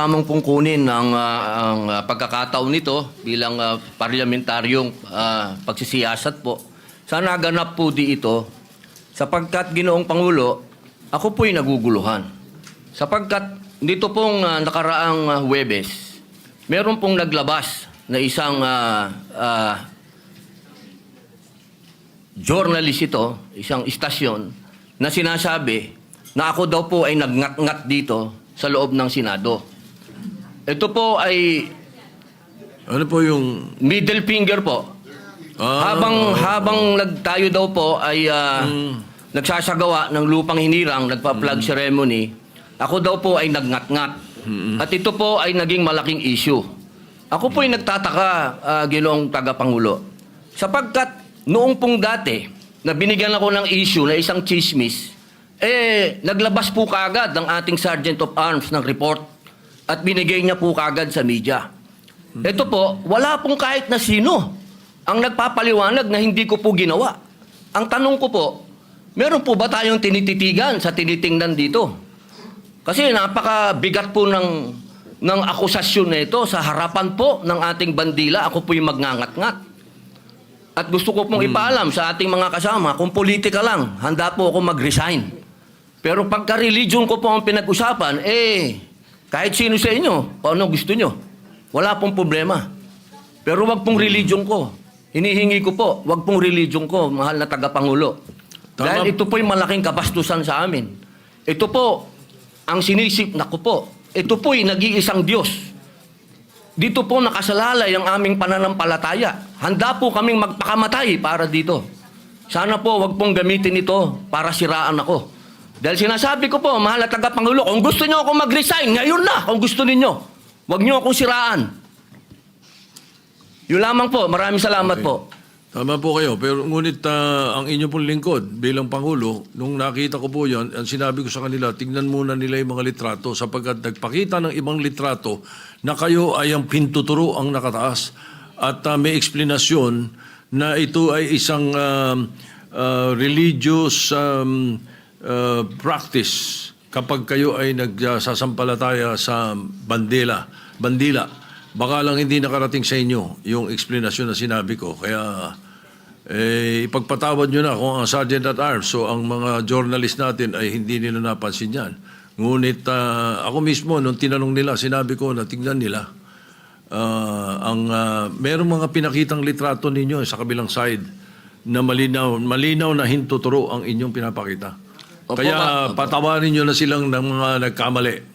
Tamang pong kunin ang pagkakataon nito bilang parlamentaryong pagsisiyasat po. Sana ganap po di ito sapagkat Ginoong Pangulo, ako po'y naguguluhan. Sapagkat dito pong nakaraang Huwebes, meron pong naglabas na isang journalist ito, isang istasyon, na sinasabi na ako daw po ay nagngat-ngat dito sa loob ng Senado. Ito po ay Ano po yung... middle finger po. Habang tayo daw po ay nagsasagawa ng lupang hinirang, nagpa-flag ceremony, ako daw po ay nagngat-ngat. At ito po ay naging malaking issue. Ako po ay nagtataka, Ginoong Tagapangulo, sapagkat noong pong dati na binigyan ako ng issue na isang chismis, naglabas po kaagad ang ating Sergeant of Arms ng report at binigay niya po kaagad sa media. Ito po, wala pong kahit na sino ang nagpapaliwanag na hindi ko po ginawa. Ang tanong ko po, meron po ba tayong tinititigan sa tinitingnan dito? Kasi napakabigat po ng akusasyon na ito sa harapan po ng ating bandila. Ako po yung magngangat-ngat. At gusto ko pong ipaalam sa ating mga kasama, kung politika lang, handa po ako mag-resign. Pero pagka religion ko po ang pinag-usapan, kahit sino sa inyo, o ano gusto nyo, wala pong problema. Pero wag pong religion ko. Hinihingi ko po, wag pong religion ko, mahal na tagapangulo. Dahil ito po yung malaking kabastusan sa amin. Ito po, ang sinisip na ko po, ito po yung nag-iisang Diyos. Dito po nakasalalay ang aming pananampalataya. Handa po kaming magpakamatay para dito. Sana po wag pong gamitin ito para siraan ako. Dahil sinasabi ko po, mahal na tagapangulo, kung gusto niyo ako mag-resign, ngayon na, kung gusto ninyo. Huwag niyo akong siraan. Yun lamang po. Maraming salamat po. Tama po kayo. Pero ngunit ang inyo pong lingkod bilang Pangulo, nung nakita ko po yan, ang sinabi ko sa kanila, tingnan muna nila yung mga litrato sapagkat nagpakita ng ibang litrato na kayo ay ang pintuturo ang nakataas. At may eksplenasyon na ito ay isang religious practice kapag kayo ay nagsasampalataya sa bandila. Baka lang hindi nakarating sa inyo yung explanation na sinabi ko. Kaya ipagpatawad nyo na kung ang Sergeant at Arms, so ang mga journalist natin ay hindi nila napansin yan. Ngunit ako mismo, nung tinanong nila, sinabi ko na tingnan nila. Merong mga pinakitang litrato ninyo sa kabilang side na malinaw na hintuturo ang inyong pinapakita. Kaya patawarin nyo na silang ng mga nagkamali.